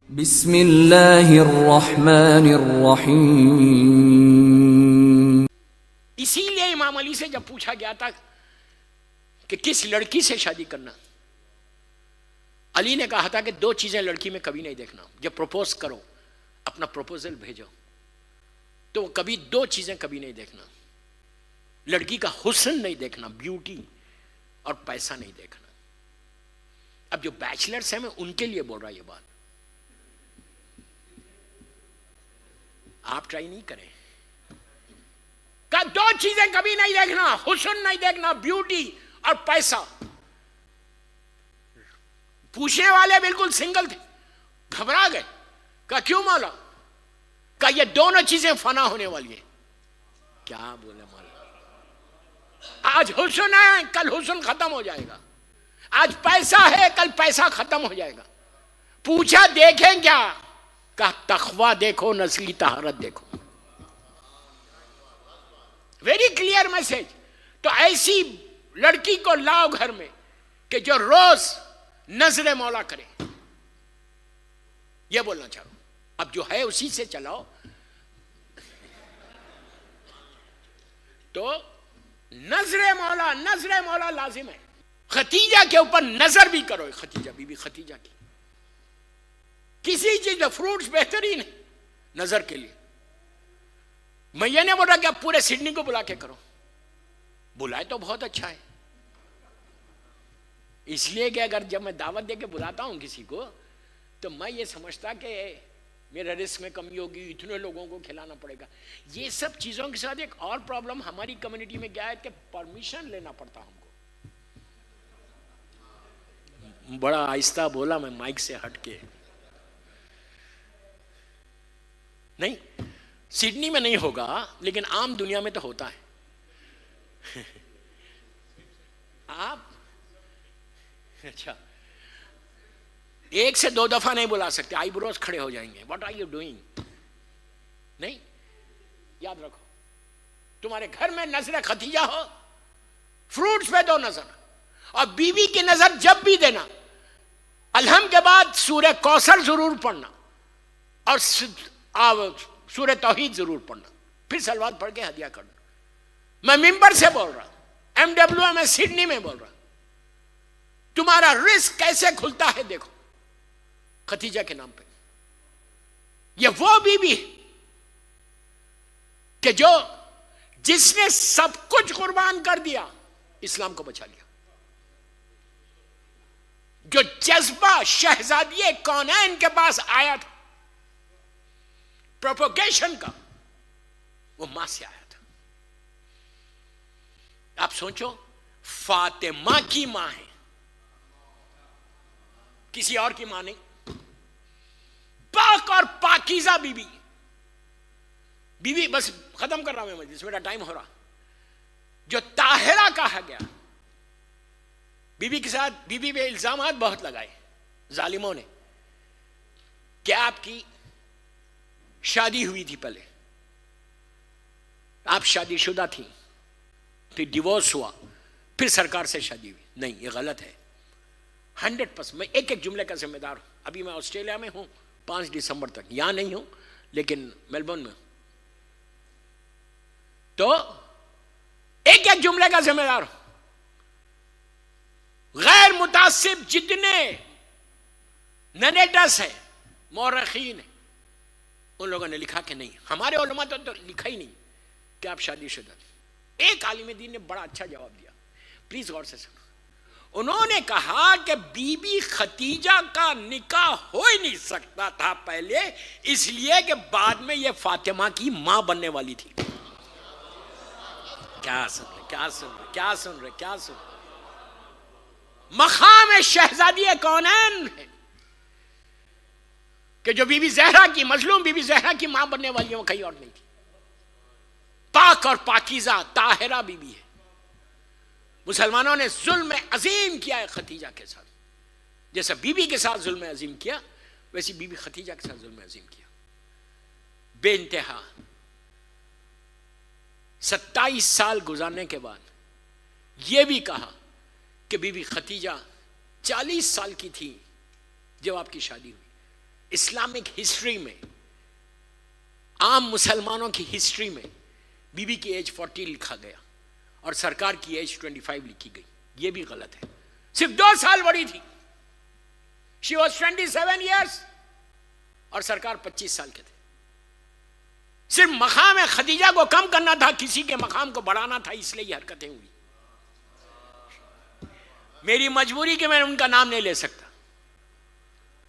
बिस्मिल्लाहिर्रहमानिर्रहीम। इसीलिए इमाम अली से जब पूछा गया था कि किस लड़की से शादी करना, अली ने कहा था कि दो चीजें लड़की में कभी नहीं देखना। जब प्रपोज करो, अपना प्रपोजल भेजो, तो कभी दो चीजें कभी नहीं देखना। लड़की का हुस्न नहीं देखना, ब्यूटी, और पैसा नहीं देखना। अब जो बैचलर्स हैं, मैं उनके लिए बोल रहा ये बात, आप ट्राई नहीं करें। का दो चीजें कभी नहीं देखना, हुस्न नहीं देखना, ब्यूटी और पैसा। पूछने वाले बिल्कुल सिंगल थे, घबरा गए। का क्यों मौला? का ये दोनों चीजें फना होने वाली है। क्या बोले मौला? आज हुस्न है, कल हुस्न खत्म हो जाएगा। आज पैसा है, कल पैसा खत्म हो जाएगा। पूछा देखें क्या? का तखवा देखो, नस्ली तहारत देखो। Very clear message. तो ऐसी लड़की को लाओ घर में कि जो रोज नजरे मौला करे, यह बोलना चाहो। अब जो है उसी से चलाओ। तो नजरे मौला लाजिम है। खतीजा के ऊपर नजर भी करो। खतीजा बीबी खतीजा की किसी चीज में फ्रूट्स बेहतरीन है नजर के लिए। मैं ये नहीं बोल रहा कि आप पूरे सिडनी को बुला के करो, बुलाए तो बहुत अच्छा है। इसलिए कि अगर जब मैं दावत दे के बुलाता हूं किसी को, तो मैं ये समझता कि मेरा रिस्क में कमी होगी, इतने लोगों को खिलाना पड़ेगा। ये सब चीजों के साथ एक और प्रॉब्लम हमारी कम्युनिटी में क्या है कि परमिशन लेना पड़ता हमको। बड़ा आहिस्ता बोला मैं माइक से हटके। नहीं, सिडनी में नहीं होगा, लेकिन आम दुनिया में तो होता है। आप अच्छा, एक से दो दफा नहीं बुला सकते, आईब्रोज खड़े हो जाएंगे। What are you doing? नहीं, याद रखो, तुम्हारे घर में नजर खतीजा हो, फ्रूट्स पे दो नजर, और बीवी की नजर जब भी देना, अलहम के बाद सूरह कौसर जरूर पढ़ना, और सूरह तौहीद जरूर पढ़ना, फिर सलवात पढ़ के हदिया करना। मैं मिंबर से बोल रहा, MWM सिडनी में बोल रहा। तुम्हारा रिस्क कैसे खुलता है देखो खतीजा के नाम पे। ये वो बीबी कि जो जिसने सब कुछ कुर्बान कर दिया, इस्लाम को बचा लिया। जो जज्बा शहजादी कौनैन के पास आया था प्रोपोगेशन का, वो मां से आया था। आप सोचो, फातिमा की मां है, किसी और की मां नहीं। पाक और पाकीज़ा बीबी। बीबी, बस खत्म कर रहा हूं मैं मजलिस, मेरा टाइम हो रहा। जो ताहिरा कहा गया, बीबी के साथ बीबी पे इल्जामात बहुत लगाए जालिमों ने। क्या आपकी शादी हुई थी पहले, आप शादीशुदा थी, फिर डिवोर्स हुआ, फिर सरकार से शादी हुई? नहीं, ये गलत है 100%। मैं एक एक जुमले का जिम्मेदार हूं। अभी मैं ऑस्ट्रेलिया में हूं 5 दिसंबर तक, यहां नहीं हूं लेकिन मेलबर्न में। तो एक एक जुमले का जिम्मेदार हूं। गैर मुतासिब जितने ननेटस है, मौरखीन है, उन लोगों ने लिखा कि नहीं, हमारे उलमा तो लिखा ही नहीं कि आप शादीशुदा थे। एक आलिम दीन ने बड़ा अच्छा जवाब दिया, प्लीज गौर से सुनो। उन्होंने कहा कि बीबी खतीजा का निकाह हो ही नहीं सकता था पहले, इसलिए कि बाद में यह फातिमा की मां बनने वाली थी। क्या सुन रहे, क्या सुन रहे, क्या सुन रहे, क्या सुन रहे? मकाम शहजादी कौनैन है कि जो बीबी जहरा की, मजलूम बीबी जहरा की मां बनने वाली है, वो कहीं और नहीं थी। पाक और पाकीज़ा ताहिरा बीबी है। मुसलमानों ने जुल्म अजीम किया है खतीजा के साथ। जैसा बीबी के साथ जुल्म अजीम किया, वैसी बीबी खतीजा के साथ जुल्म अजीम किया। बेइंतहा 27 साल गुजारने के बाद यह भी कहा कि बीबी खतीजा 40 साल की थी जब आपकी शादी हुई। इस्लामिक हिस्ट्री में, आम मुसलमानों की हिस्ट्री में बीबी की एज 40 लिखा गया और सरकार की एज 25 लिखी गई। यह भी गलत है। सिर्फ 2 साल बड़ी थी। शी वॉज 27 ईयर्स और सरकार 25 साल के थे। सिर्फ मकाम खदीजा को कम करना था, किसी के मकाम को बढ़ाना था, इसलिए ये हरकतें हुई। मेरी मजबूरी कि मैं उनका नाम नहीं ले सकता,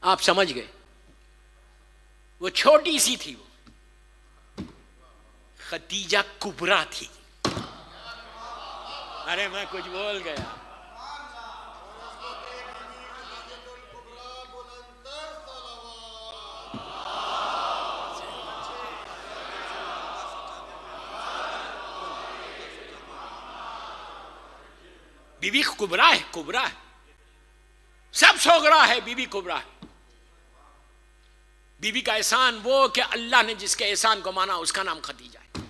आप समझ गए। वो छोटी सी थी, वो खदीजा कुबरा थी। अरे मैं कुछ बोल गया। बीबी कुबरा है, कुबरा है, सब सोगरा है, बीबी कुबरा है। बीबी का एहसान वो कि अल्लाह ने जिसके एहसान को माना उसका नाम खदीजा है।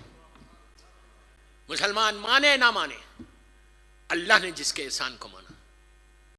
मुसलमान माने ना माने, अल्लाह ने जिसके एहसान को माना